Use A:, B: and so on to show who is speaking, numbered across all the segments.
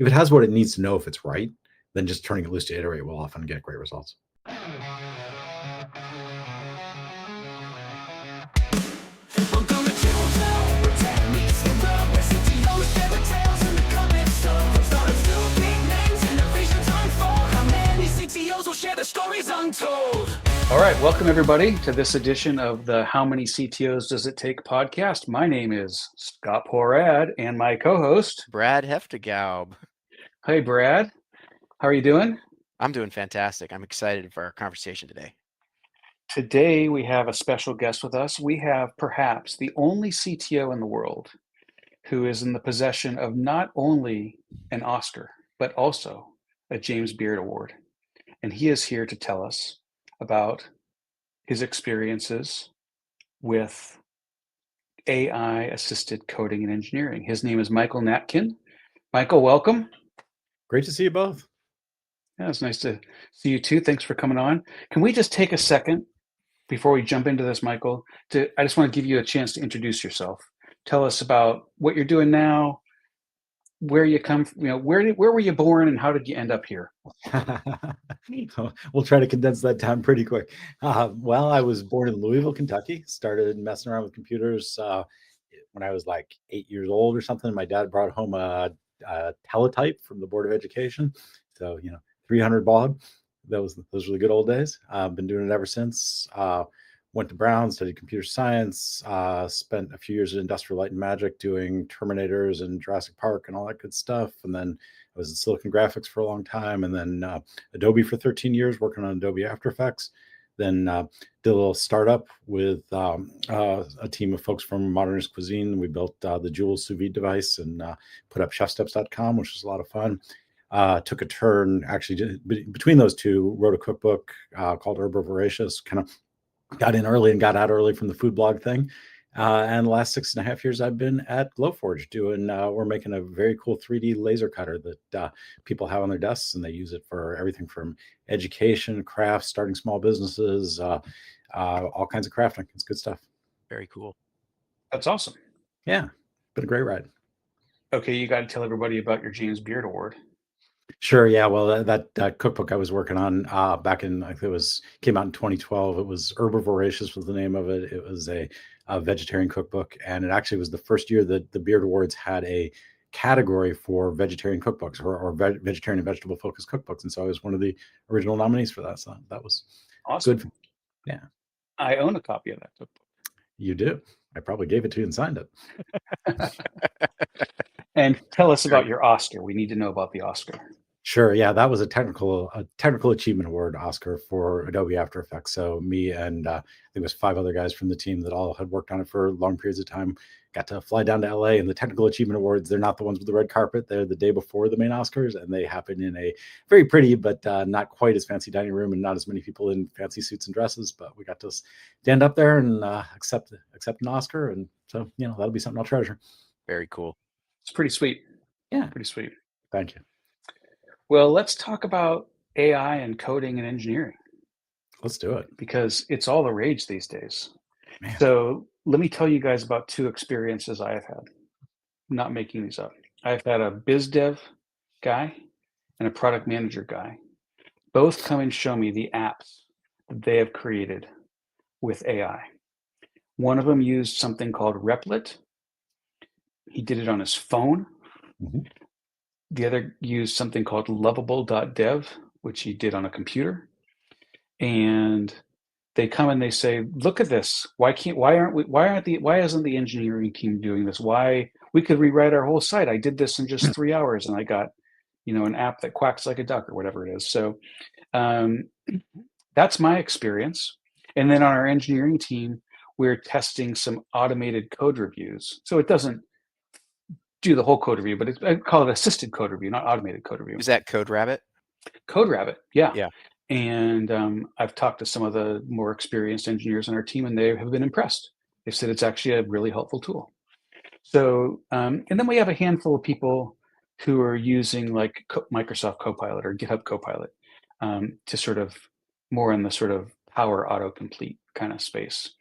A: if it has what it needs to know if it's right, then just turning it loose to iterate will often get great results.
B: All right, welcome everybody to this edition of the How Many CTOs Does It Take podcast. My name is Scott Porad and my co-host,
C: Brad Hefta-Gaub.
B: Hey Brad, how are you doing?
C: I'm doing fantastic. I'm excited for our conversation today.
B: Today we have a special guest with us. We have perhaps the only CTO in the world who is in the possession of not only an Oscar, but also a James Beard Award. And he is here to tell us about his experiences with AI-assisted coding and engineering. His name is Michael Natkin. Michael, welcome.
A: Great to see you both.
B: Yeah, it's nice to see you too. Thanks for coming on. Can we just take a second before we jump into this, Michael? I just want to give you a chance to introduce yourself. Tell us about what you're doing now, where you come from, where were you born and how did you end up here?
A: We'll try to condense that down pretty quick. Well, I was born in Louisville, Kentucky, started messing around with computers when I was like 8 years old or something. My dad brought home a teletype from the Board of Education. So, 300 baud. Those were the good old days. I've been doing it ever since. Went to Brown, studied computer science, spent a few years at Industrial Light and Magic doing Terminators and Jurassic Park and all that good stuff. And then I was in Silicon Graphics for a long time, and then Adobe for 13 years, working on Adobe After Effects. Then did a little startup with a team of folks from Modernist Cuisine. We built the Joule sous vide device and put up chefsteps.com, which was a lot of fun. Took a turn, actually, between those two, wrote a cookbook called Herba Voracious, kind of got in early and got out early from the food blog thing. And the last 6.5 years I've been at Glowforge doing, we're making a very cool 3D laser cutter that people have on their desks, and they use it for everything from education, crafts, starting small businesses, all kinds of crafting. It's good stuff.
C: Very cool.
B: That's awesome.
A: Yeah, been a great ride.
B: Okay, you got to tell everybody about your James Beard Award.
A: Sure. Yeah. Well, that cookbook I was working on back in, I think came out in 2012. It was Herba Voracious was the name of it. It was a vegetarian cookbook, and it actually was the first year that the Beard Awards had a category for vegetarian cookbooks or vegetarian and vegetable focused cookbooks. And so I was one of the original nominees for that. So that was
B: awesome.
A: Good. Yeah.
B: I own a copy of that cookbook.
A: You do. I probably gave it to you and signed it.
B: And tell us about your Oscar. We need to know about the Oscar.
A: Sure. Yeah, that was a technical achievement award Oscar for Adobe After Effects. So me and I think it was 5 other guys from the team that all had worked on it for long periods of time got to fly down to LA. And the technical achievement awards, they're not the ones with the red carpet. They're the day before the main Oscars, and they happen in a very pretty but not quite as fancy dining room and not as many people in fancy suits and dresses. But we got to stand up there and accept an Oscar, and so that'll be something I'll treasure.
C: Very cool.
B: It's pretty sweet.
A: Yeah,
B: pretty sweet.
A: Thank you.
B: Well, let's talk about AI and coding and engineering.
A: Let's do it.
B: Because it's all the rage these days.
A: Man.
B: So let me tell you guys about 2 experiences I have had. I'm not making these up. I've had a biz dev guy and a product manager guy. Both come and show me the apps that they have created with AI. One of them used something called Replit. He did it on his phone.
A: Mm-hmm.
B: The other used something called lovable.dev, which he did on a computer. And they come and they say, look at this. Why isn't the engineering team doing this? Why we could rewrite our whole site. I did this in just 3 hours and I got, an app that quacks like a duck or whatever it is. So that's my experience. And then on our engineering team, we're testing some automated code reviews. So it doesn't do the whole code review, but I call it assisted code review, not automated code review.
C: Is that CodeRabbit?
B: CodeRabbit, yeah.
C: Yeah.
B: And I've talked to some of the more experienced engineers on our team, and they have been impressed. They've said it's actually a really helpful tool. So, and then we have a handful of people who are using like Microsoft Copilot or GitHub Copilot to sort of more in the sort of power autocomplete kind of space.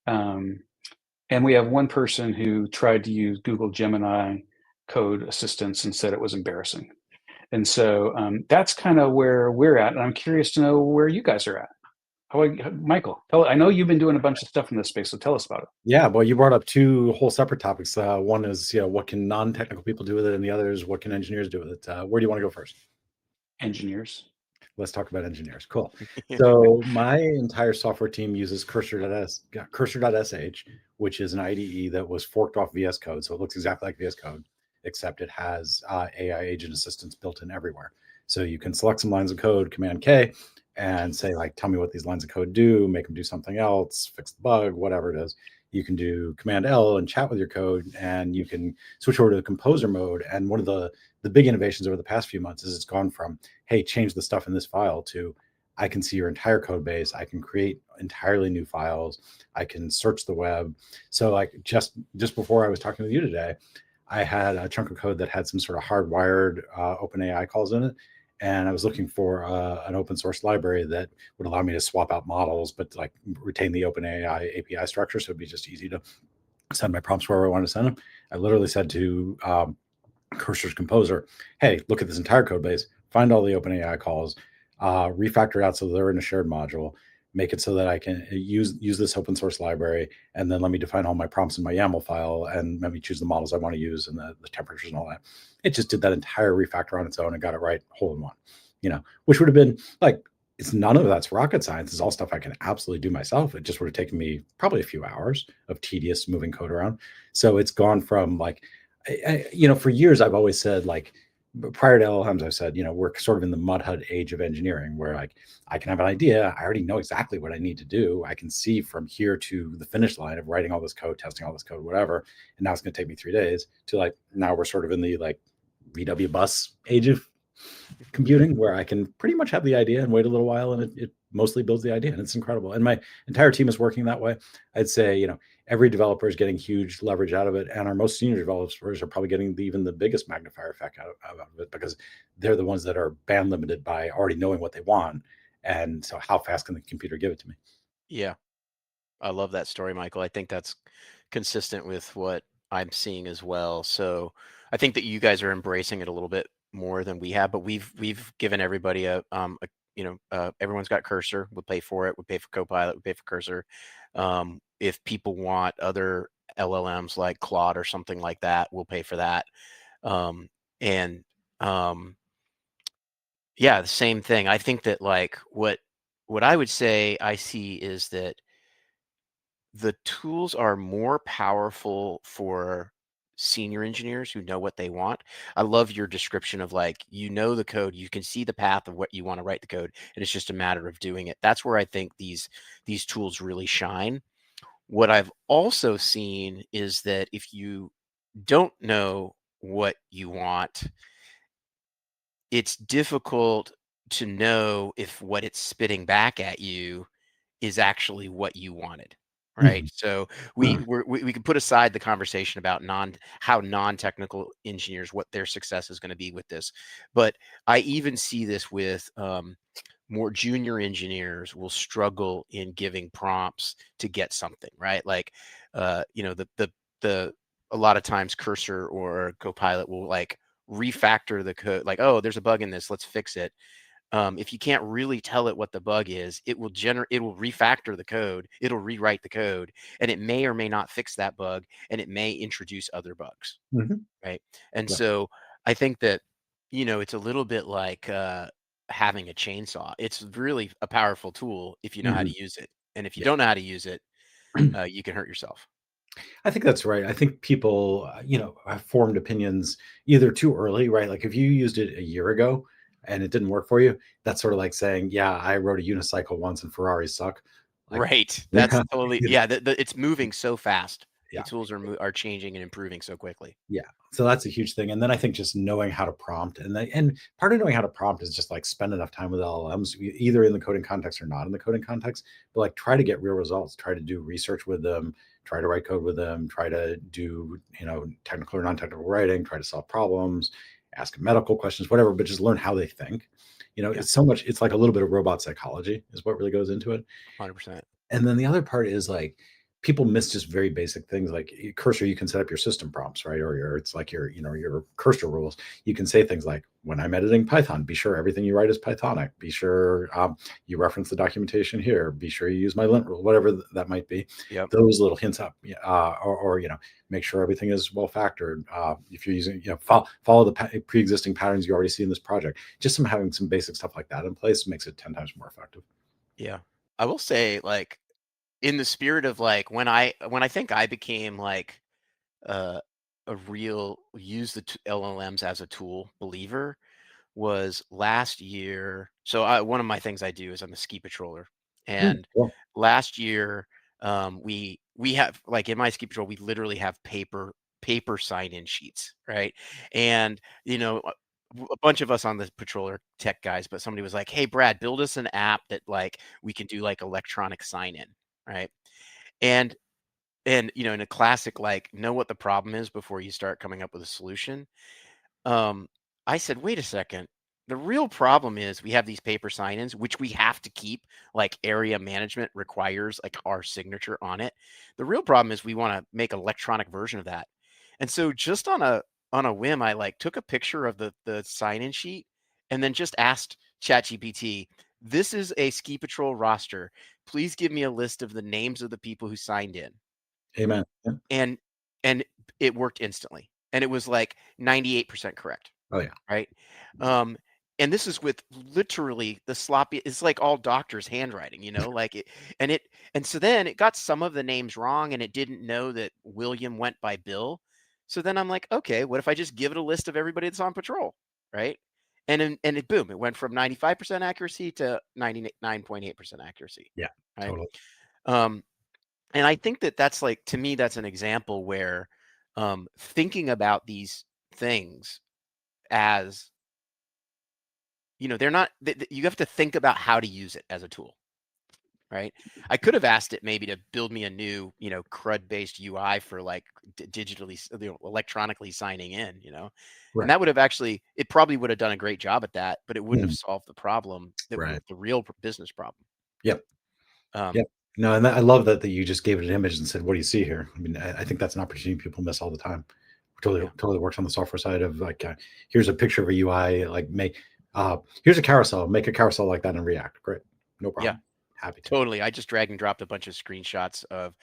B: And we have one person who tried to use Google Gemini code assistance and said it was embarrassing. And so that's kind of where we're at. And I'm curious to know where you guys are at. Michael, I know you've been doing a bunch of stuff in this space, so tell us about it.
A: Yeah, well, you brought up two whole separate topics. One is, what can non-technical people do with it, and the other is what can engineers do with it. Where do you want to go first?
B: Engineers.
A: Let's talk about engineers. Cool. So my entire software team uses cursor.sh, which is an IDE that was forked off VS Code. So it looks exactly like VS Code, except it has AI agent assistance built in everywhere. So you can select some lines of code, Command K, and say, like, tell me what these lines of code do, make them do something else, fix the bug, whatever it is. You can do Command L and chat with your code, and you can switch over to the composer mode. And one of the big innovations over the past few months is it's gone from, hey, change the stuff in this file, to I can see your entire code base. I can create entirely new files. I can search the web. So like just before I was talking with you today, I had a chunk of code that had some sort of hardwired OpenAI calls in it. And I was looking for an open source library that would allow me to swap out models, but like retain the OpenAI API structure. So it'd be just easy to send my prompts wherever I want to send them. I literally said to Cursor's composer, hey, look at this entire code base, find all the OpenAI calls, refactor it out so they're in a shared module, make it so that I can use this open source library, and then let me define all my prompts in my YAML file, and let me choose the models I want to use and the temperatures and all that. It just did that entire refactor on its own and got it right hole in one, which would have been like, it's none of that's rocket science. It's all stuff I can absolutely do myself. It just would have taken me probably a few hours of tedious moving code around. So it's gone from like, for years, I've always said, like, prior to LLMs, I've said, we're sort of in the mud hut age of engineering, where like I can have an idea. I already know exactly what I need to do. I can see from here to the finish line of writing all this code, testing all this code, whatever. And now it's going to take me 3 days, to like, now we're sort of in the like VW bus age of computing, where I can pretty much have the idea and wait a little while, and it mostly builds the idea, and it's incredible. And my entire team is working that way. I'd say, every developer is getting huge leverage out of it, and our most senior developers are probably getting even the biggest magnifier effect out of it, because they're the ones that are band limited by already knowing what they want. And so how fast can the computer give it to me?
C: Yeah, I love that story, Michael. I think that's consistent with what I'm seeing as well. So I think that you guys are embracing it a little bit more than we have, but we've given everybody everyone's got Cursor. We'll pay for it. We pay for Copilot. We pay for Cursor. If people want other LLMs like Claude or something like that, we'll pay for that. Yeah, the same thing. I think that like what I would say I see is that the tools are more powerful for senior engineers who know what they want. I love your description of like, the code, you can see the path of what you want to write the code, and it's just a matter of doing it. That's where I think these tools really shine. What I've also seen is that if you don't know what you want, it's difficult to know if what it's spitting back at you is actually what you wanted. Right. So we can put aside the conversation about how non-technical engineers, what their success is going to be with this. But I even see this with more junior engineers will struggle in giving prompts to get something right. Like, a lot of times Cursor or Copilot will like refactor the code, like, oh, there's a bug in this, let's fix it. If you can't really tell it what the bug is, it will refactor the code, it'll rewrite the code, and it may or may not fix that bug, and it may introduce other bugs. Right. And so I think that, it's a little bit like having a chainsaw. It's really a powerful tool if you know how to use it. And if you don't know how to use it, you can hurt yourself.
A: I think that's right. I think people, have formed opinions either too early, right? Like if you used it a year ago and it didn't work for you, that's sort of like saying, yeah, I rode a unicycle once and Ferraris suck. Like,
C: right. That's totally, yeah. It's moving so fast.
A: Yeah.
C: The tools are changing and improving so quickly.
A: Yeah. So that's a huge thing. And then I think just knowing how to prompt, and part of knowing how to prompt is just like spend enough time with LLMs, either in the coding context or not in the coding context, but like try to get real results, try to do research with them, try to write code with them, try to do, technical or non-technical writing, try to solve problems, ask medical questions, whatever, but just learn how they think. It's like a little bit of robot psychology is what really goes into it.
C: 100%.
A: And then the other part is like, people miss just very basic things like cursor. You can set up your system prompts, right? Or it's like your cursor rules. You can say things like, when I'm editing Python, be sure everything you write is Pythonic. Be sure you reference the documentation here. Be sure you use my lint rule, whatever that might be.
C: Yep.
A: Those little hints up, or make sure everything is well factored. If you're using, follow the pre-existing patterns you already see in this project. Just having some basic stuff like that in place makes it 10 times more effective.
C: Yeah, I will say, like, in the spirit of like when I think I became like a real use the LLMs as a tool believer was last year. So one of my things I do is I'm a ski patroller, and
A: Cool.
C: last year we have, like, in my ski patrol we literally have paper sign-in sheets, right? And a bunch of us on the patrol are tech guys, but somebody was like, "Hey, Brad, build us an app that like we can do like electronic sign-in," right? And in a classic, like, know what the problem is before you start coming up with a solution. I said, wait a second. The real problem is we have these paper sign-ins, which we have to keep, like area management requires like our signature on it. The real problem is we want to make an electronic version of that. And so just on a whim, I like took a picture of the sign-in sheet and then just asked ChatGPT, this is a ski patrol roster. Please give me a list of the names of the people who signed in.
A: Amen. Yeah.
C: And it worked instantly. And it was like 98% correct.
A: Oh yeah.
C: Right. And this is with literally the sloppy, it's like all doctors' handwriting, like it, and so then it got some of the names wrong and it didn't know that William went by Bill. So then I'm like, okay, what if I just give it a list of everybody that's on patrol? Right. And it boom, it went from 95% accuracy to 99.8% accuracy.
A: Yeah,
C: right.
A: totally.
C: And I think that's like, to me, that's an example where thinking about these things as, they're not, you have to think about how to use it as a tool, right? I could have asked it maybe to build me a new, CRUD-based UI for like digitally, electronically signing in,
A: Right.
C: and that would have actually, it probably would have done a great job at that, but it wouldn't have solved the problem,
A: Right.
C: the real business problem.
A: Yep. Yep. No, and I love that you just gave it an image and said, "What do you see here?" I mean, I think that's an opportunity people miss all the time. Totally works on the software side of like, here's a picture of a UI, like here's a carousel, make a carousel like that in React. Great, no problem.
C: Yeah.
A: Happy to.
C: Totally. I just drag and dropped a bunch of screenshots of,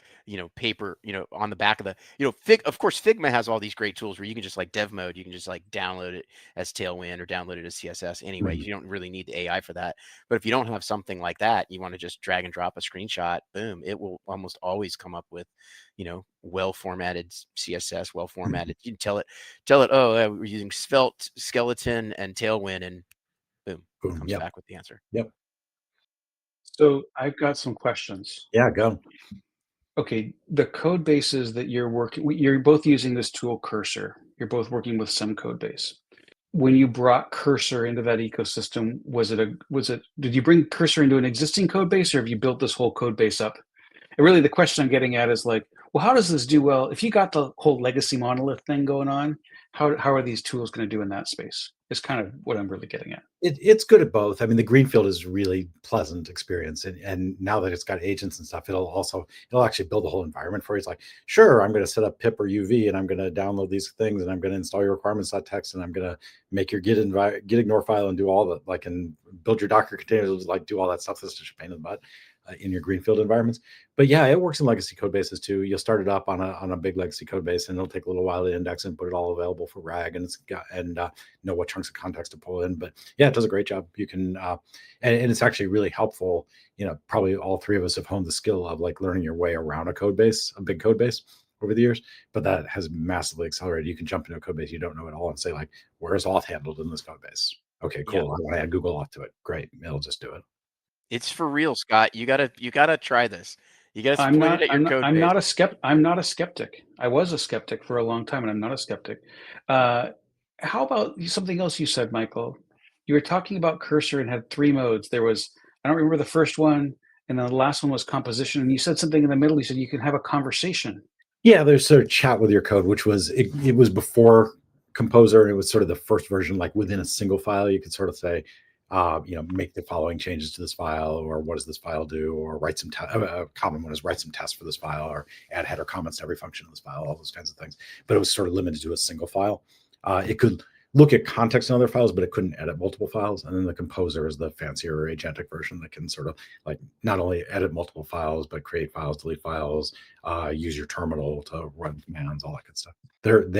C: paper, on the back of the, of course, Figma has all these great tools where you can just like dev mode, you can just like download it as Tailwind or download it as CSS anyway. You don't really need the AI for that. But if you don't have something like that, you want to just drag and drop a screenshot, boom, it will almost always come up with, well-formatted CSS, well-formatted. You can tell it, oh, we're using Svelte, Skeleton, and Tailwind, and boom, comes back with the answer.
A: Yep.
B: So I've got some questions.
A: Yeah, go.
B: Okay, the code bases that you're both using this tool Cursor. You're both working with some code base. When you brought Cursor into that ecosystem, did you bring Cursor into an existing code base, or have you built this whole code base up? And really the question I'm getting at is like, well, how does this do well? If you got the whole legacy monolith thing going on, how are these tools going to do in that space? Is kind of what I'm really getting at.
A: It's good at both. I mean, the greenfield is really pleasant experience, and now that it's got agents and stuff, it'll actually build a whole environment for you. It's like, sure, I'm going to set up pip or UV, and I'm going to download these things, and I'm going to install your requirements.txt, and I'm going to make your git ignore file and do all that, like, and build your Docker containers, like do all that stuff. That's just a pain in the butt in your greenfield environments. But yeah, it works in legacy code bases too. You'll start it up on a big legacy code base, and it'll take a little while to index and put it all available for RAG, and know what chunks of context to pull in. But yeah, it does a great job. You can, and it's actually really helpful. Probably all three of us have honed the skill of like learning your way around a big code base over the years, but that has massively accelerated. You can jump into a code base you don't know at all and say like, where's auth handled in this code base? Okay, cool. I want to add Google auth to it. Great. It'll just do it.
C: It's for real, Scott. You gotta try this. You gotta
B: I'm
C: point it at your code
B: I'm
C: base.
B: not a skeptic. I was a skeptic for a long time, and I'm not a skeptic. How about something else you said, Michael? You were talking about Cursor and had 3 modes. There was, I don't remember the first one, and then the last one was composition. And you said something in the middle. You said you can have a conversation.
A: Yeah, there's sort of chat with your code, which was it was before Composer, and it was sort of the first version, like within a single file. You could sort of say, make the following changes to this file, or what does this file do, or write some a common one is write some tests for this file, or add header comments to every function of this file, all those kinds of things. But it was sort of limited to a single file. It could look at context in other files, but it couldn't edit multiple files. And then the composer is the fancier agentic version that can sort of like not only edit multiple files, but create files, delete files, use your terminal to run commands, all that good stuff. Their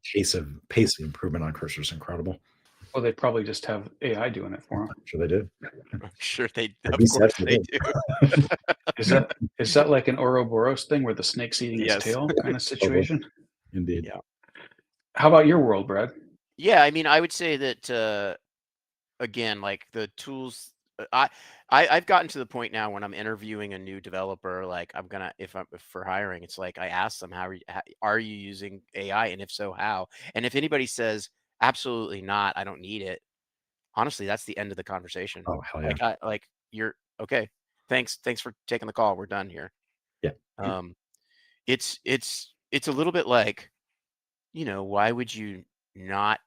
A: pace of improvement on Cursor is incredible.
B: Well, they probably just have AI doing it for them.
A: I'm sure they do.
C: I'm sure they,
A: I'd
C: of
A: be
C: course
A: sad if
C: they
A: they
B: do. Is that like an Ouroboros thing where the snake's eating
C: Yes.
B: his tail kind of situation?
A: Indeed.
C: Yeah.
B: How about your world, Brad?
C: Yeah, I mean, I would say that again, like the tools, I've gotten to the point now when I'm interviewing a new developer, like if for hiring, it's like I ask them, how are you using AI, and if so, how? And if anybody says absolutely not, I don't need it, honestly, that's the end of the conversation.
A: Oh, hell yeah.
C: Like you're okay. Thanks for taking the call. We're done here.
A: Yeah.
C: It's a little bit like, why would you not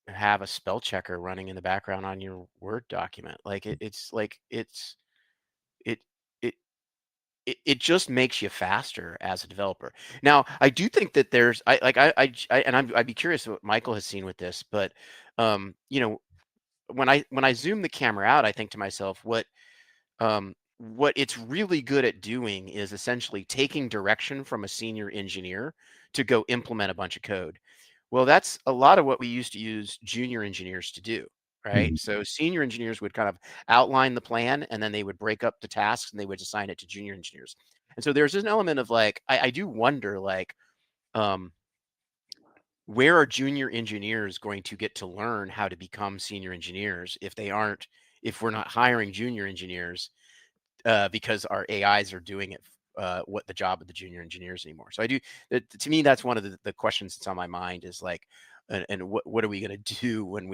C: have a spell checker running in the background on your Word document? Like it just makes you faster as a developer. Now, I do think that there's I'd be curious what Michael has seen with this, but when I zoom the camera out, I think to myself, what it's really good at doing is essentially taking direction from a senior engineer to go implement a bunch of code. Well, that's a lot of what we used to use junior engineers to do, right? So senior engineers would kind of outline the plan, and then they would break up the tasks and they would assign it to junior engineers. And so there's an element of like, I do wonder, like, where are junior engineers going to get to learn how to become senior engineers if we're not hiring junior engineers because our AIs are doing it, what the job of the junior engineers anymore. So to me, that's one of the questions that's on my mind is like, and what are we going to do when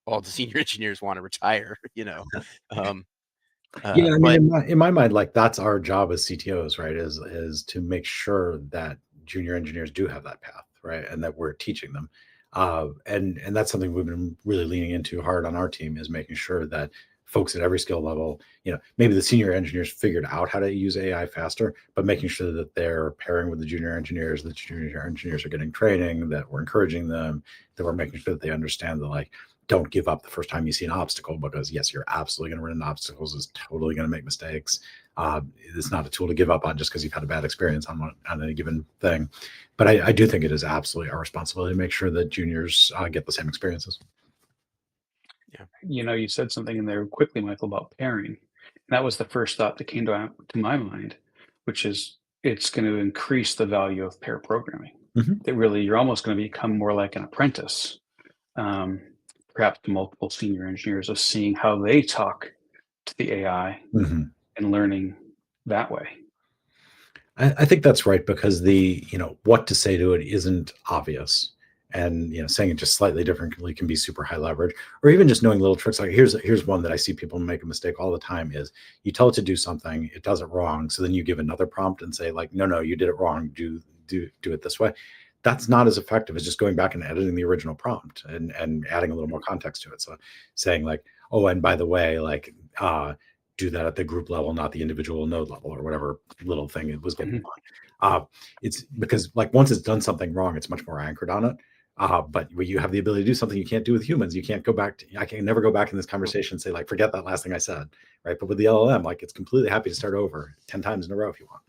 C: all the senior engineers want to retire,
A: Yeah, I mean, in my mind, like that's our job as CTOs, right? Is to make sure that junior engineers do have that path, right? And that we're teaching them. And that's something we've been really leaning into hard on our team, is making sure that folks at every skill level, maybe the senior engineers figured out how to use AI faster, but making sure that they're pairing with the junior engineers are getting training, that we're encouraging them, that we're making sure that they understand that, like, don't give up the first time you see an obstacle, because yes, you're absolutely going to run into obstacles. It's totally going to make mistakes. It's not a tool to give up on just because you've had a bad experience on any given thing. But I do think it is absolutely our responsibility to make sure that juniors get the same experiences.
B: Yeah. You said something in there quickly, Michael, about pairing. And that was the first thought that came to my mind, which is it's going to increase the value of pair programming. That really, you're almost going to become more like an apprentice, perhaps to multiple senior engineers, of seeing how they talk to the AI and learning that way.
A: I think that's right, because what to say to it isn't obvious. And saying it just slightly differently can be super high leverage. Or even just knowing little tricks. Like here's one that I see people make a mistake all the time: is you tell it to do something, it does it wrong, so then you give another prompt and say, like, no, you did it wrong, do it this way. That's not as effective as just going back and editing the original prompt and adding a little more context to it. So saying, like, oh, and by the way, like, do that at the group level, not the individual node level, or whatever little thing it was getting on. It's because, like, once it's done something wrong, it's much more anchored on it. But where you have the ability to do something you can't do with humans, you can't go back I can never go back in this conversation and say, like, forget that last thing I said, right? But with the LLM, like, it's completely happy to start over 10 times in a row if you want.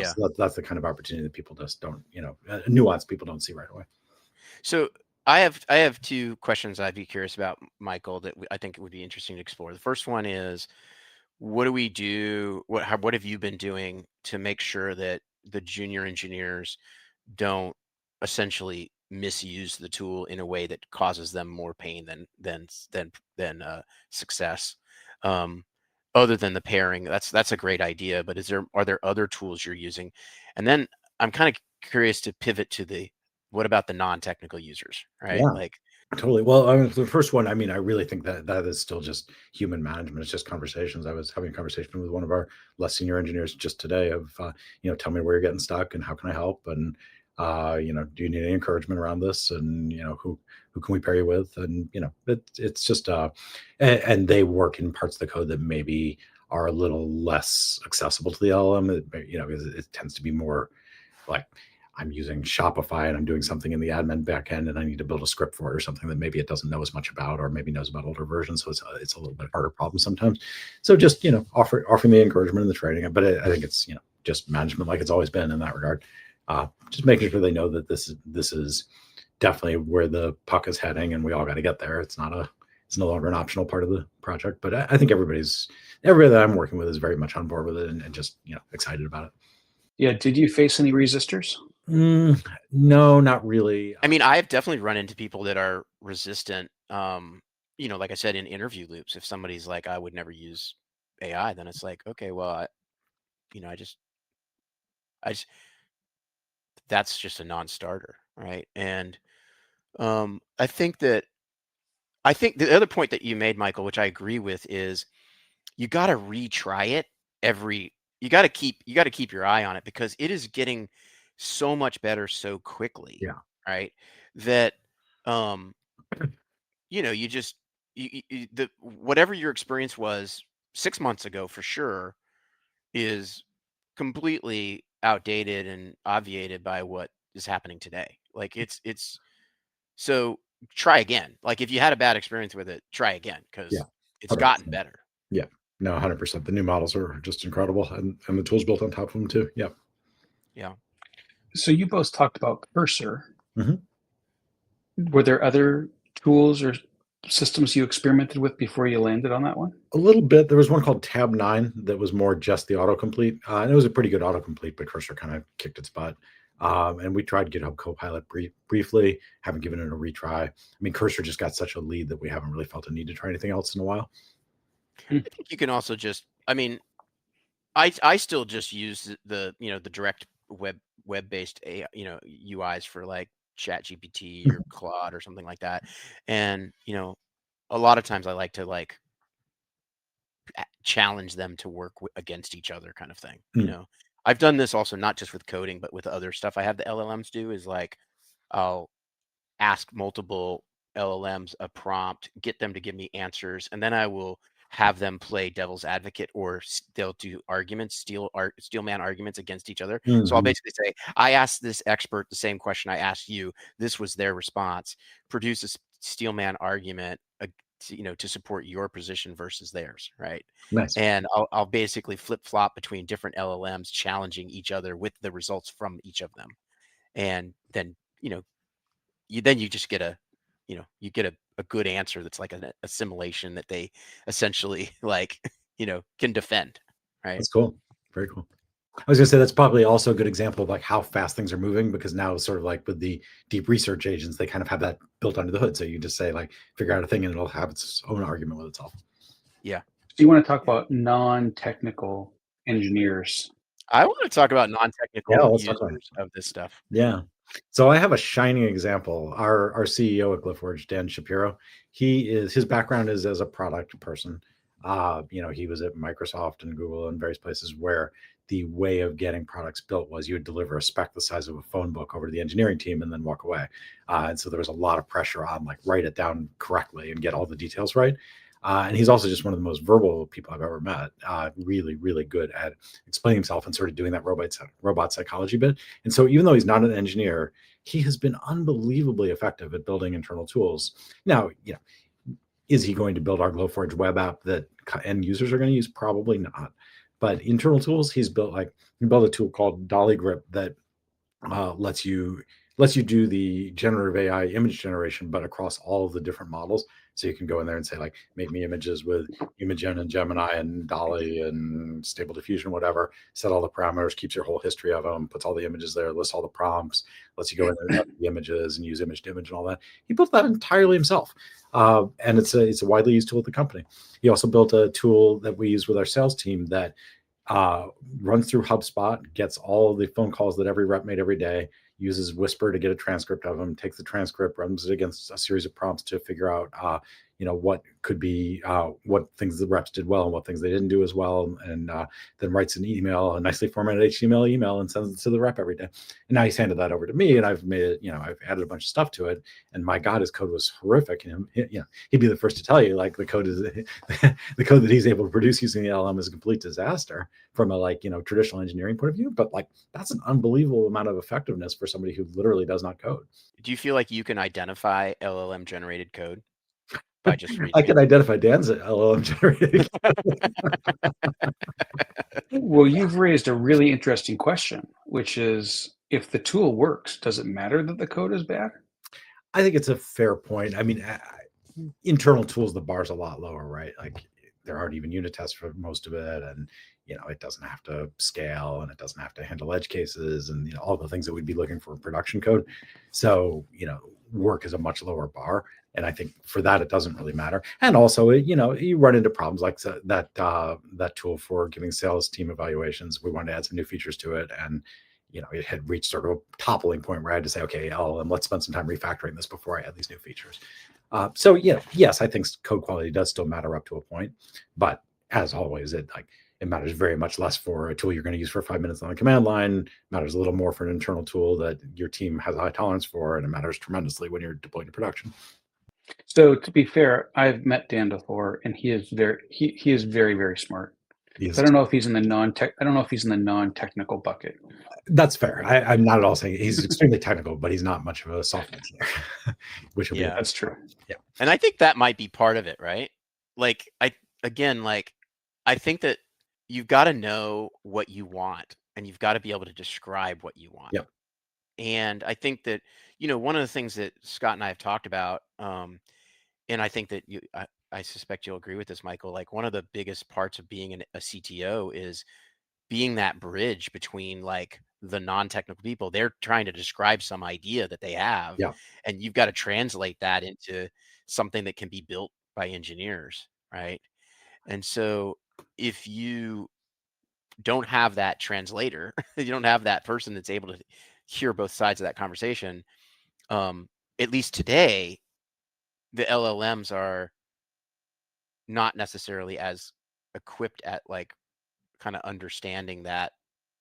A: So that's the kind of opportunity that people just don't, nuance people don't see right away.
C: So I have two questions I'd be curious about, Michael, that I think it would be interesting to explore. The first one is, what do we do? What have you been doing to make sure that the junior engineers don't essentially misuse the tool in a way that causes them more pain than success? Other than the pairing, that's a great idea, but are there other tools you're using? And then I'm kind of curious to pivot to what about the non-technical users, right?
A: Yeah.
C: Like,
A: totally. Well, the first one, I mean, I really think that is still just human management. It's just conversations. I was having a conversation with one of our less senior engineers just today of, tell me where you're getting stuck and how can I help? And Do you need any encouragement around this? And, who can we pair you with? And, it's just, and they work in parts of the code that maybe are a little less accessible to the LLM, because it tends to be more like, I'm using Shopify and I'm doing something in the admin backend and I need to build a script for it or something that maybe it doesn't know as much about, or maybe knows about older versions. So it's a little bit harder problem sometimes. So just, offering the encouragement and the training, but I think it's, just management like it's always been in that regard. Just making sure they know that this is definitely where the puck is heading and we all got to get there. It's no longer an optional part of the project, but I think everybody that I'm working with is very much on board with it and just, excited about it.
B: Yeah. Did you face any resistors?
A: No, not really.
C: I mean, I've definitely run into people that are resistant. Like I said, in interview loops, if somebody's like, I would never use AI, then it's like, okay, well, I just that's just a non-starter, right? And I think the other point that you made, Michael, which I agree with, is you got to retry it you got to keep your eye on it, because it is getting so much better so quickly.
A: Yeah.
C: Right. That, whatever your experience was 6 months ago, for sure, is completely outdated and obviated by what is happening today. Like so try again. Like if you had a bad experience with it, try again, because it's
A: 100%.
C: gotten better.
A: Yeah. No, 100%. The new models are just incredible, and the tools built on top of them too. Yeah.
C: Yeah.
B: So you both talked about Cursor.
A: Mm-hmm.
B: Were there other tools or systems you experimented with before you landed on that one?
A: A little bit. There was one called Tab 9 that was more just the autocomplete. And it was a pretty good autocomplete, but Cursor kind of kicked its butt. And we tried GitHub Copilot briefly, haven't given it a retry. I mean, Cursor just got such a lead that we haven't really felt a need to try anything else in a while.
C: I think you can also just, I still just use the direct web-based AI, UIs for like ChatGPT or Claude or something like that. And, a lot of times I like to challenge them to work against each other, kind of thing. I've done this also not just with coding, but with other stuff I have the LLMs do, is like I'll ask multiple LLMs a prompt, get them to give me answers, and then I will have them play devil's advocate, or they'll do arguments, steel man arguments against each other.
A: Mm-hmm.
C: So I'll basically say, I asked this expert the same question I asked you. This was their response. Produce a steel man argument, to support your position versus theirs, right?
A: Nice.
C: And I'll basically flip flop between different LLMs, challenging each other with the results from each of them, and then you just get a good answer that's like an assimilation that they essentially can defend, right?
A: That's cool. Very cool. I was gonna say that's probably also a good example of like how fast things are moving, because now sort of like with the deep research agents, they kind of have that built under the hood. So you just say like, figure out a thing and it'll have its own argument with itself.
C: Yeah.
B: Do you want to talk about non-technical engineers?
C: I want to talk about non-technical users of this stuff.
A: Yeah. So I have a shining example. Our CEO at Glowforge, Dan Shapiro, his background is as a product person. He was at Microsoft and Google and various places where the way of getting products built was you would deliver a spec the size of a phone book over to the engineering team and then walk away. And so there was a lot of pressure on like, write it down correctly and get all the details right. And he's also just one of the most verbal people I've ever met. Really, really good at explaining himself and sort of doing that robot psychology bit. And so even though he's not an engineer, he has been unbelievably effective at building internal tools. Now, is he going to build our Glowforge web app that end users are going to use? Probably not. But internal tools, he built a tool called Dolly Grip that lets you do the generative AI image generation, but across all of the different models. So you can go in there and say like, make me images with Imagen and Gemini and Dolly and Stable Diffusion, whatever, set all the parameters, keeps your whole history of them, puts all the images there, lists all the prompts, lets you go in there and edit the images and use image to image and all that. He built that entirely himself. And it's a widely used tool at the company. He also built a tool that we use with our sales team that runs through HubSpot, gets all the phone calls that every rep made every day, uses Whisper to get a transcript of them, takes the transcript, runs it against a series of prompts to figure out, what could be, what things the reps did well and what things they didn't do as well, and then writes an email, a nicely formatted HTML email, and sends it to the rep every day. And now he's handed that over to me, and I've made it, I've added a bunch of stuff to it, and my God, his code was horrific. And he'd be the first to tell you, like, the code is the code that he's able to produce using the LLM is a complete disaster from a traditional engineering point of view. But that's an unbelievable amount of effectiveness for somebody who literally does not code.
C: Do you feel like you can identify LLM generated code by just reading
A: I can identify Dan's LLM generated.
B: Well, you've raised a really interesting question, which is, if the tool works, does it matter that the code is bad?
A: I think it's a fair point. I mean, internal tools, the bar's a lot lower, right? Like, there aren't even unit tests for most of it, and it doesn't have to scale, and it doesn't have to handle edge cases, and all the things that we'd be looking for in production code. So work is a much lower bar, and I think for that it doesn't really matter. And also, you run into problems like that tool for giving sales team evaluations. We wanted to add some new features to it, and it had reached sort of a toppling point where I had to say, okay, LLM, let's spend some time refactoring this before I add these new features. So yes, I think code quality does still matter up to a point, but as always, it matters very much less for a tool you're going to use for 5 minutes on the command line. It matters a little more for an internal tool that your team has a high tolerance for, and it matters tremendously when you're deploying to production.
B: So to be fair, I've met Dan before, and he is very, very smart. So I don't know if he's in the non-technical bucket.
A: That's fair. I'm not at all saying he's extremely technical, but he's not much of a software engineer, which will be
B: that's true.
A: Yeah,
C: and I think that might be part of it, right? I think that you've got to know what you want, and you've got to be able to describe what you want.
A: Yep.
C: And I think that one of the things that Scott and I have talked about, and I think that I suspect you'll agree with this, Michael. Like, one of the biggest parts of being a CTO is being that bridge between the non-technical people. They're trying to describe some idea that they have,
A: yeah,
C: and you've got to translate that into something that can be built by engineers, right? And so if you don't have that translator, you don't have that person that's able to hear both sides of that conversation, at least today, the LLMs are not necessarily as equipped at kind of understanding that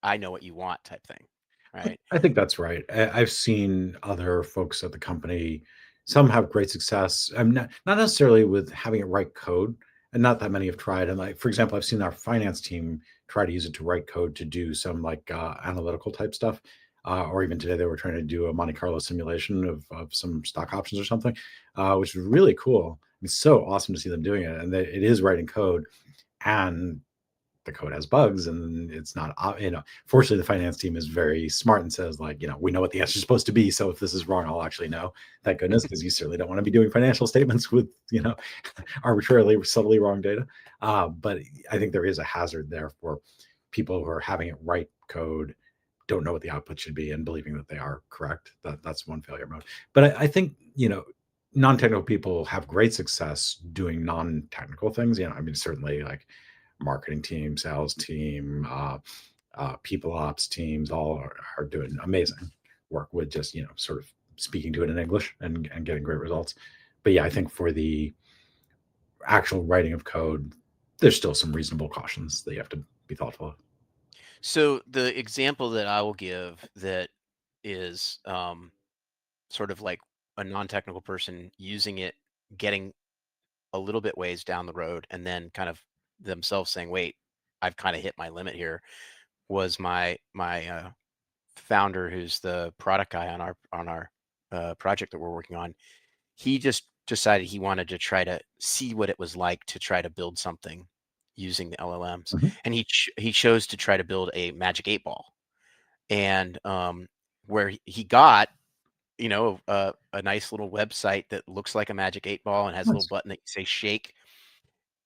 C: I know what you want type thing, right?
A: I think that's right. I've seen other folks at the company. Some have great success. I'm not necessarily with having it write code, and not that many have tried. And for example, I've seen our finance team try to use it to write code to do some analytical type stuff. Or even today, they were trying to do a Monte Carlo simulation of some stock options or something, which was really cool. It's so awesome to see them doing it, and it is writing code, and the code has bugs, and it's not, fortunately the finance team is very smart and says, we know what the answer is supposed to be, so if this is wrong, I'll actually know. Thank goodness, because you certainly don't want to be doing financial statements with arbitrarily subtly wrong data. But I think there is a hazard there for people who are having it write code, don't know what the output should be, and believing that they are correct. That's one failure mode. But I think non-technical people have great success doing non-technical things. Certainly marketing team, sales team, people ops teams, all are doing amazing work with just sort of speaking to it in English and getting great results. But yeah, I think for the actual writing of code, there's still some reasonable cautions that you have to be thoughtful of.
C: So the example that I will give that is sort of like a non-technical person using it, getting a little bit ways down the road, and then kind of themselves saying, wait, I've kind of hit my limit here, was my founder, who's the product guy on our project that we're working on. He just decided he wanted to try to see what it was like to try to build something using the LLMs.
A: Mhm.
C: And he chose to try to build a magic 8-ball, and where he got a nice little website that looks like a magic 8-ball and has a
A: Nice.
C: little button that you say shake.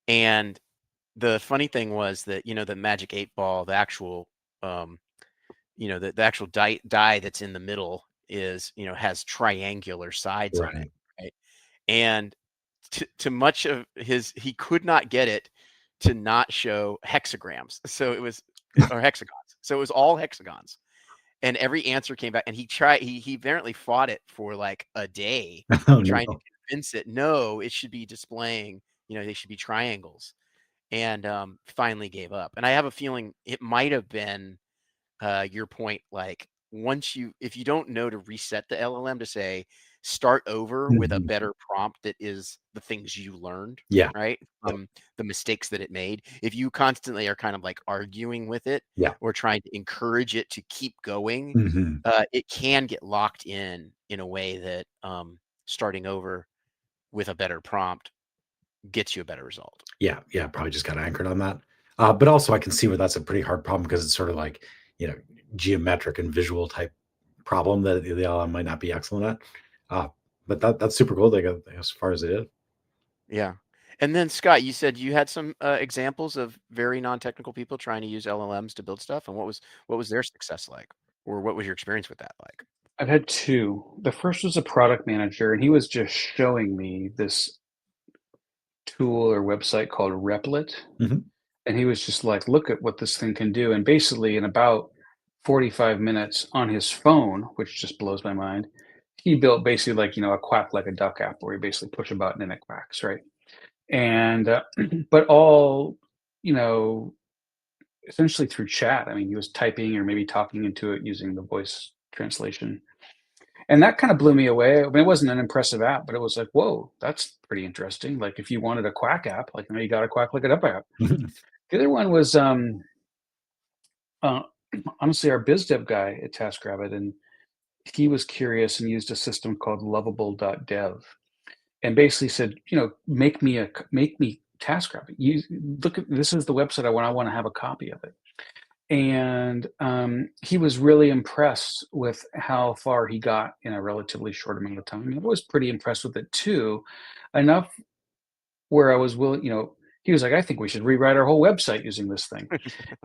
C: And the funny thing was that the magic 8-ball, the actual the actual die that's in the middle is has triangular sides on it, right? And to much of he could not get it to not show hexagrams, so it was or hexagons, so it was all hexagons, and every answer came back. And he apparently fought it for like a day,
A: Oh,
C: trying
A: no.
C: to convince it, no, it should be displaying, they should be triangles, and finally gave up. And I have a feeling it might have been your point, like if you don't know to reset the LLM to say, start over with a better prompt that is the things you learned,
A: Yeah.
C: right? From the mistakes that it made. If you constantly are kind of like arguing with it or trying to encourage it to keep going, it can get locked in a way that starting over with a better prompt gets you a better result.
A: Yeah. Probably just got anchored on that. But also I can see where that's a pretty hard problem because it's sort of like, geometric and visual type problem that the LLM might not be excellent at. But that's super cool. They go as far as it is.
C: Yeah. And then Scott, you said you had some examples of very non-technical people trying to use LLMs to build stuff. And what was their success like? Or what was your experience with that like?
B: I've had two. The first was a product manager, and he was just showing me this tool or website called Replit. And he was just like, look at what this thing can do. And basically, in about 45 minutes on his phone, which just blows my mind, he built basically like, a quack like a duck app where you basically push a button and it quacks, right? And, but all, essentially through chat. I mean, he was typing or maybe talking into it using the voice translation. And that kind of blew me away. I mean, it wasn't an impressive app, but it was like, whoa, that's pretty interesting. Like if you wanted a quack app, like you got a quack like a duck app. The other one was honestly our biz dev guy at TaskRabbit, and he was curious and used a system called lovable.dev and basically said, make me TaskRabbit. Look at this is the website I want to have a copy of it. And he was really impressed with how far he got in a relatively short amount of time. And I was pretty impressed with it too, enough where I was willing, he was like, I think we should rewrite our whole website using this thing.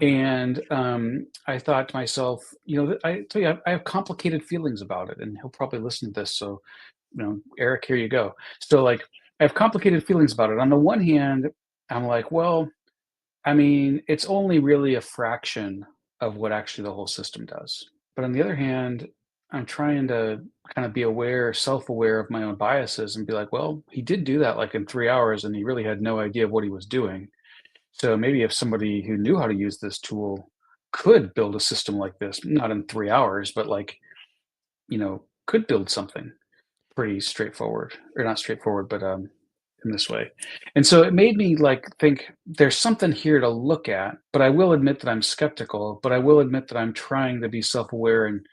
B: And I thought to myself, I tell you, I have complicated feelings about it, and he'll probably listen to this. So, Eric, here you go. So like, I have complicated feelings about it. On the one hand, I'm like, well, I mean, it's only really a fraction of what actually the whole system does. But on the other hand, I'm trying to kind of be self-aware of my own biases and be like, well, he did do that like in 3 hours and he really had no idea of what he was doing. So maybe if somebody who knew how to use this tool could build a system like this, not in 3 hours, but like, could build something pretty straightforward, or not straightforward, but in this way. And so it made me like think there's something here to look at, but I will admit that I'm skeptical, but I will admit that I'm trying to be self-aware and,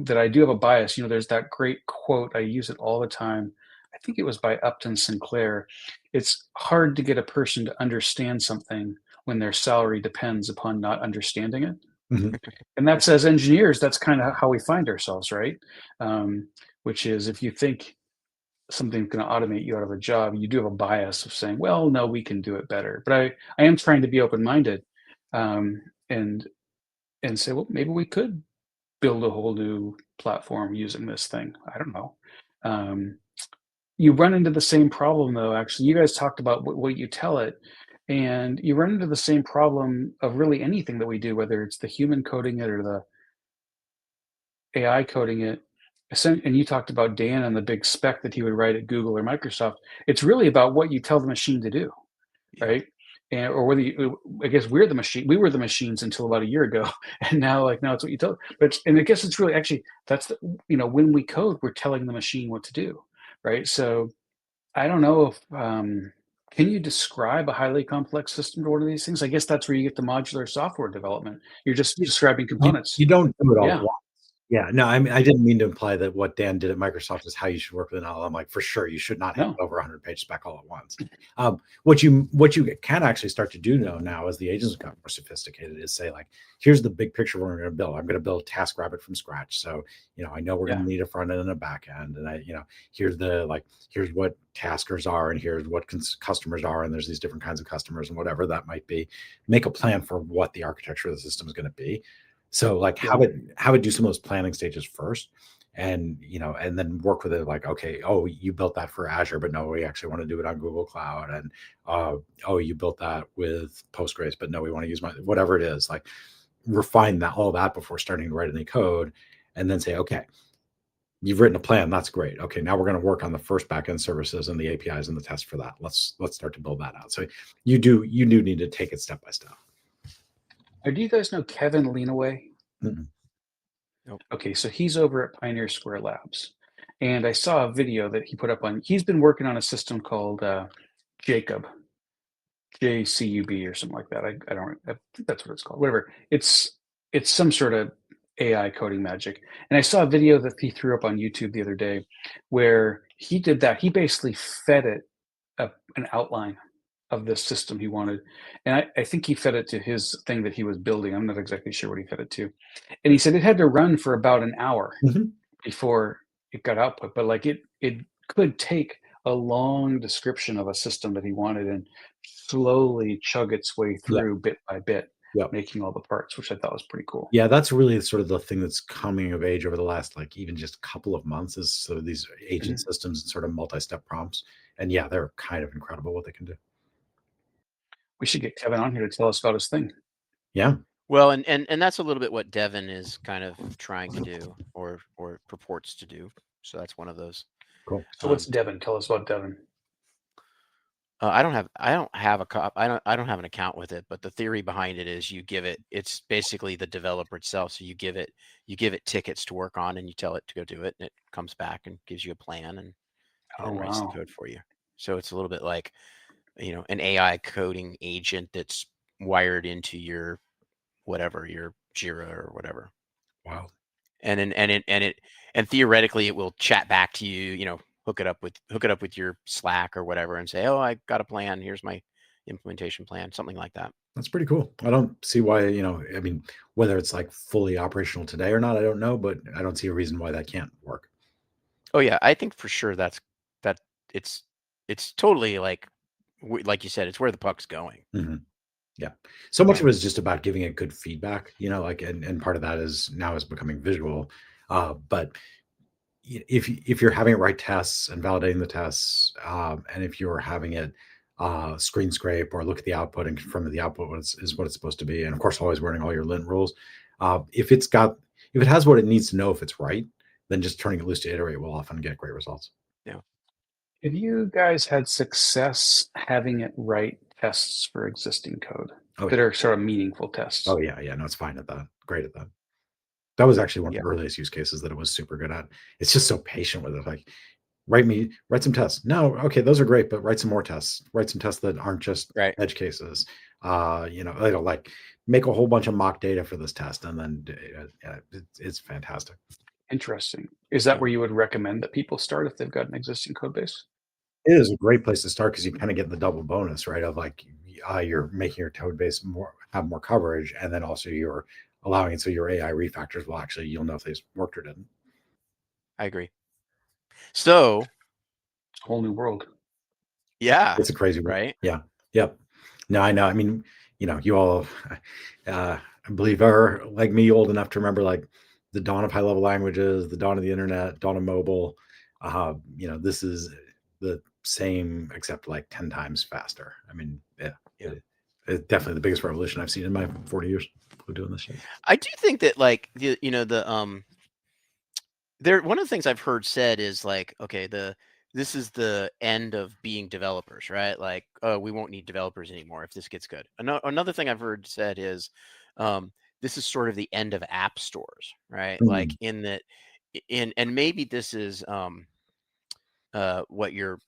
B: that I do have a bias. There's that great quote, I use it all the time. I think it was by Upton Sinclair. It's hard to get a person to understand something when their salary depends upon not understanding it. And that's, as engineers, that's kind of how we find ourselves, right? Which is if you think something's going to automate you out of a job, you do have a bias of saying, well, no, we can do it better. But I am trying to be open-minded and say, well, maybe we could build a whole new platform using this thing. I don't know. You run into the same problem, though. Actually, you guys talked about what you tell it, and you run into the same problem of really anything that we do, whether it's the human coding it or the AI coding it. And you talked about Dan and the big spec that he would write at Google or Microsoft. It's really about what you tell the machine to do, right? And or whether I guess we're the machine. We were the machines until about a year ago, and now it's what you tell. But I guess it's really actually that's when we code, we're telling the machine what to do, right? So I don't know if can you describe a highly complex system to one of these things? I guess that's where you get the modular software development. You're just describing components.
A: You don't do it all
B: Yeah.
A: at once. Yeah, no, I mean, I didn't mean to imply that what Dan did at Microsoft is how you should work with an LLM. Like, for sure, you should not have over 100-page spec all at once. What you can actually start to do now as the agents become more sophisticated is say, like, here's the big picture we're going to build. I'm going to build TaskRabbit from scratch. So, I know we're going to need a front end and a back end. And here's what taskers are, and here's what customers are. And there's these different kinds of customers and whatever that might be. Make a plan for what the architecture of the system is going to be. So like have it do some of those planning stages first, and and then work with it like, okay, oh, you built that for Azure, but no, we actually want to do it on Google Cloud, and oh, you built that with Postgres, but no, we want to use whatever it is. Like refine all that before starting to write any code, and then say, okay, you've written a plan. That's great. Okay, now we're going to work on the first backend services and the APIs and the test for that. Let's start to build that out. So you do need to take it step by step.
B: Do you guys know Kevin Leanaway?
A: Mm-mm.
C: Nope.
B: Okay, so he's over at Pioneer Square Labs, and I saw a video that he put up on. He's been working on a system called Jacob, JCUB or something like that. I think that's what it's called. Whatever. It's some sort of AI coding magic. And I saw a video that he threw up on YouTube the other day where he did that. He basically fed it an outline of this system he wanted. And I think he fed it to his thing that he was building. I'm not exactly sure what he fed it to. And he said it had to run for about an hour before it got output. But like it could take a long description of a system that he wanted and slowly chug its way through bit by bit, making all the parts, which I thought was pretty cool.
A: Yeah, that's really sort of the thing that's coming of age over the last, like, even just couple of months, is sort of these agent systems and sort of multi-step prompts. And yeah, they're kind of incredible what they can do.
B: We should get Kevin on here to tell us about his thing.
A: Yeah.
C: Well, and that's a little bit what Devin is kind of trying to do, or purports to do. So that's one of those.
A: Cool.
B: So what's Devin? Tell us about Devin.
C: I don't have an account with it, but the theory behind it is it's basically the developer itself. So you give it tickets to work on, and you tell it to go do it, and it comes back and gives you a plan and writes the code for you. So it's a little bit like, an AI coding agent that's wired into your whatever, your Jira or whatever.
A: Wow.
C: And theoretically it will chat back to you, hook it up with your Slack or whatever and say, oh, I got a plan. Here's my implementation plan, something like that.
A: That's pretty cool. I don't see why, I mean, whether it's like fully operational today or not, I don't know, but I don't see a reason why that can't work.
C: Oh yeah. I think for sure that it's totally like you said, it's where the puck's going.
A: Mm-hmm. Yeah. So much of it is just about giving it good feedback, and part of that is becoming visual. But if you're having it write tests and validating the tests, and if you're having it screen scrape or look at the output and confirm that the output is what it's supposed to be, and of course always learning all your lint rules, if it has what it needs to know if it's right, then just turning it loose to iterate will often get great results.
C: Yeah.
B: Have you guys had success having it write tests for existing code that are sort of meaningful tests?
A: Oh yeah. No, it's fine at that. Great at that. That was actually one of the earliest use cases that it was super good at. It's just so patient with it. Like, write some tests. No, okay, those are great, but write some more tests. Write some tests that aren't just edge cases. Like make a whole bunch of mock data for this test, and then it's fantastic.
B: Interesting. Is that where you would recommend that people start if they've got an existing code base?
A: It is a great place to start because you kind of get the double bonus, right? Of like you're making your code base have more coverage, and then also you're allowing it so your AI refactors will actually, you'll know if they worked or didn't.
C: I agree. So
B: it's a whole new world.
C: Yeah.
A: It's a crazy world.
C: Right?
A: Yeah. Yep. No, I know. I mean, you all, I believe, are like me, old enough to remember like the dawn of high-level languages, the dawn of the internet, dawn of mobile. This is the same except like 10 times faster. I mean, it's definitely the biggest revolution I've seen in my 40 years of doing this shit.
C: I do think that like one of the things I've heard said is like, okay, this is the end of being developers, right? Like, oh, we won't need developers anymore if this gets good. Another thing I've heard said is this is sort of the end of app stores, right?
A: Mm-hmm.
C: Like and maybe this is what your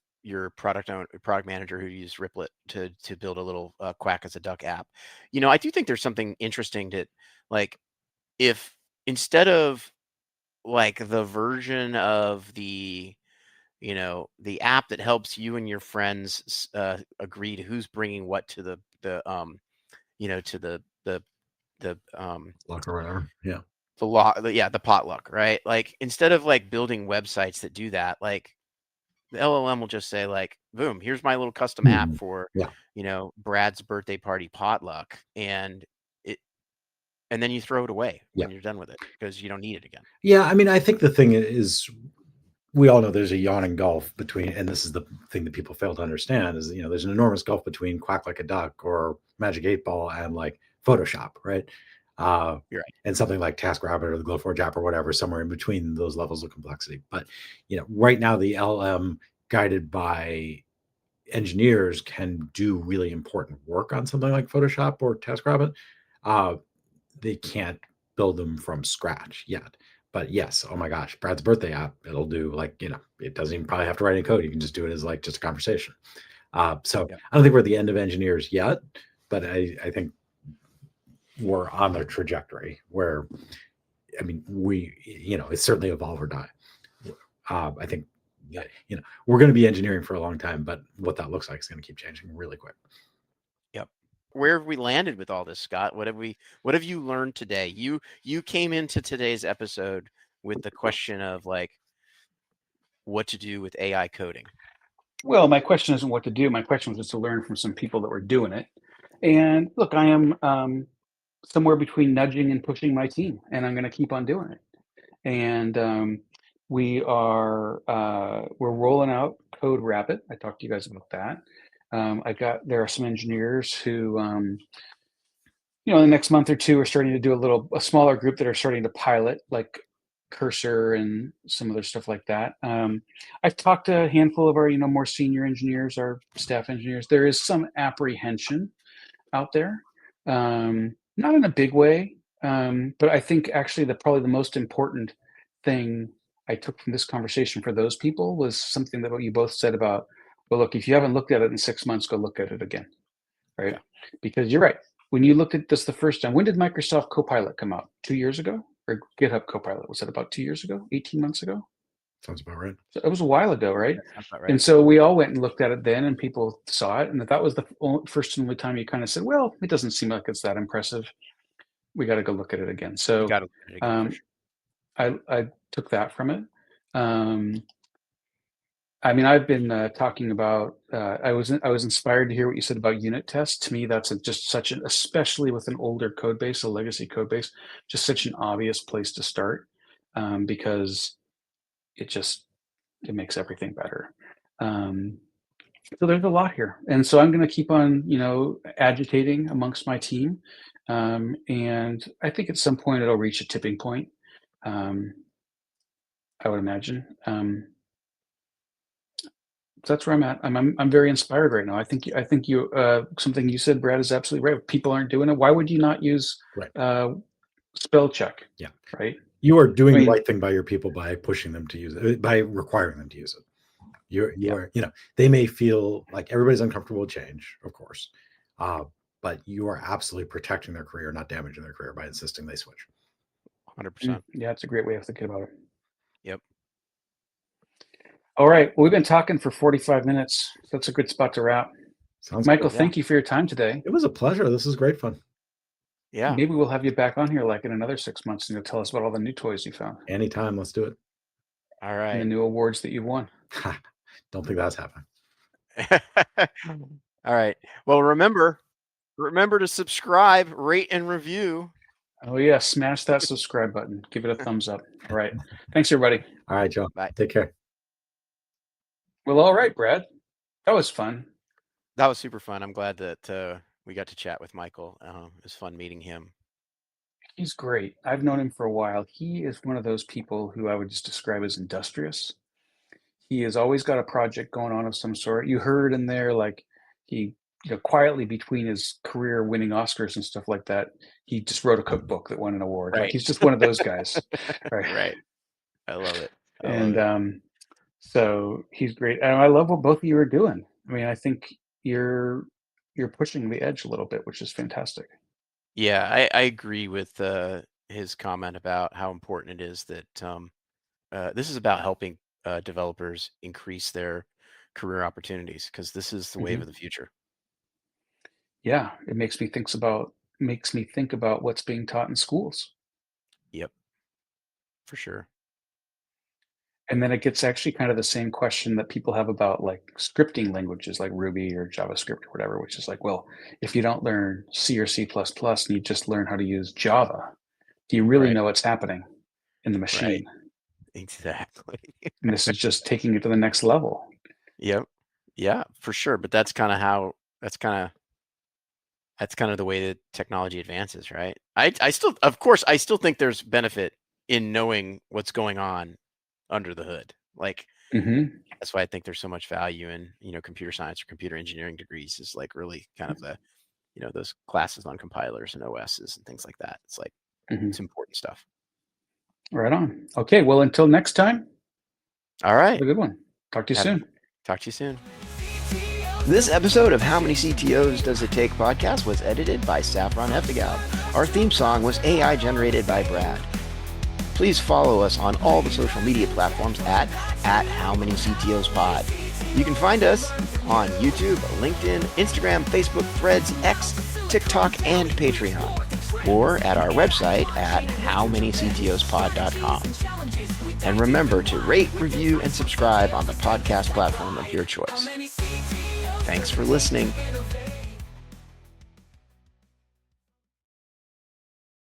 C: product manager who used Riplet to build a little Quack as a Duck app. I do think there's something interesting to, like, if instead of like the version of the app that helps you and your friends agree to who's bringing what to the
A: lock or whatever. Yeah.
C: The potluck, right? Like, instead of like building websites that do that, like, the LLM will just say like, boom, here's my little custom app for, Brad's birthday party potluck. And then you throw it away when you're done with it because you don't need it again.
A: Yeah. I mean, I think the thing is, we all know there's a yawning gulf between, and this is the thing that people fail to understand, is, there's an enormous gulf between Quack Like a Duck or Magic 8 Ball and like Photoshop, right?
C: You're right.
A: And something like TaskRabbit or the Glowforge app or whatever, somewhere in between those levels of complexity. But right now the LLM guided by engineers can do really important work on something like Photoshop or TaskRabbit. They can't build them from scratch yet. But yes, oh my gosh, Brad's birthday app, it'll do it doesn't even probably have to write any code. You can just do it as like just a conversation. So
C: Yep.
A: I don't think we're at the end of engineers yet, but I think we're on the trajectory where, it's certainly evolve or die. I think, we're going to be engineering for a long time, but what that looks like is going to keep changing really quick.
C: Yep. Where have we landed with all this, Scott? What have you learned today? You came into today's episode with the question of like what to do with AI coding.
B: Well, my question isn't what to do. My question was just to learn from some people that were doing it. And look, I am somewhere between nudging and pushing my team, and I'm going to keep on doing it. And we're rolling out Code Rabbit. I talked to you guys about that. There are some engineers who, in the next month or two, are starting to do a smaller group that are starting to pilot like Cursor and some other stuff like that. I've talked to a handful of our, more senior engineers, our staff engineers. There is some apprehension out there, not in a big way, but I think actually probably the most important thing I took from this conversation for those people was something that what you both said about, well, look, if you haven't looked at it in 6 months, go look at it again, right?
C: Yeah.
B: Because you're right. When you looked at this the first time, when did Microsoft Copilot come out? 2 years ago? Or GitHub Copilot, was that about 2 years ago? 18 months ago?
A: Sounds about right.
B: So it was a while ago, right?
C: That sounds about right.
B: And so we all went and looked at it then, and people saw it, and that was the first and only time you kind of said, well, it doesn't seem like it's that impressive. We got to go look at it again. So
C: You gotta look at it again, for sure.
B: I took that from it. I've been talking about. I was inspired to hear what you said about unit tests. To me, that's just such an, especially with an older code base, a legacy code base, just such an obvious place to start, because it makes everything better. So there's a lot here, and so I'm going to keep on, agitating amongst my team, and I think at some point it'll reach a tipping point. I would imagine. So that's where I'm at. I'm very inspired right now. I think you something you said, Brad, is absolutely right. If people aren't doing it, why would you not use spell check?
A: Yeah.
B: Right.
A: You are doing the right thing by your people by pushing them to use it, by requiring them to use it. They may feel like everybody's uncomfortable with change, of course, but you are absolutely protecting their career, not damaging their career by insisting they switch.
C: 100%.
B: Yeah, it's a great way of thinking about it.
C: Yep.
B: All right. Well, we've been talking for 45 minutes. So that's a good spot to wrap.
A: Sounds
B: Michael,
A: good.
B: thank you for your time today.
A: It was a pleasure. This is great fun.
C: Yeah.
B: Maybe we'll have you back on here like in another 6 months and you'll tell us about all the new toys you found.
A: Anytime. Let's do it.
C: All right.
B: And the new awards that you've won.
A: Don't think that's happening.
C: All right. Well, remember to subscribe, rate, and review.
B: Oh yeah, smash that subscribe button. Give it a thumbs up. All right. Thanks, everybody.
A: All right, Joe.
C: Bye.
A: Take care.
B: Well, all right, Brad. That was fun.
C: That was super fun. I'm glad that we got to chat with Michael. It was fun meeting him.
B: He's great. I've known him for a while. He is one of those people who I would just describe as industrious. He has always got a project going on of some sort. You heard in there, like he, quietly between his career winning Oscars and stuff like that, he just wrote a cookbook that won an award.
C: Right.
B: Like he's just one of those guys. Right.
C: Right. I love it.
B: So he's great. And I love what both of you are doing. I think you're pushing the edge a little bit, which is fantastic.
C: Yeah, I agree with his comment about how important it is that this is about helping developers increase their career opportunities, because this is the wave of the future.
B: Yeah, it makes me think about what's being taught in schools.
C: Yep, for sure.
B: And then it gets actually kind of the same question that people have about like scripting languages like Ruby or JavaScript or whatever, which is like, well, if you don't learn C or C++ and you just learn how to use Java, do you really know what's happening in the machine?
C: Right. Exactly.
B: And this is just taking it to the next level.
C: Yep. Yeah, for sure. But that's kind of that's kind of the way that technology advances, right? I still, of course, I still think there's benefit in knowing what's going on under the hood. Like, that's why I think there's so much value in, computer science or computer engineering degrees, is like really kind of the, those classes on compilers and OSs and things like that. It's like, it's important stuff.
B: Right on. Okay. Well, until next time.
C: All right.
B: Have a good one. Talk to you soon.
C: Talk to you soon. This episode of How Many CTOs Does It Take podcast was edited by Saffron Hefta-Gaub. Our theme song was AI generated by Brad. Please follow us on all the social media platforms at How Many CTOs Pod. You can find us on YouTube, LinkedIn, Instagram, Facebook, Threads, X, TikTok, and Patreon, or at our website at howmanyctospod.com. And remember to rate, review, and subscribe on the podcast platform of your choice. Thanks for listening.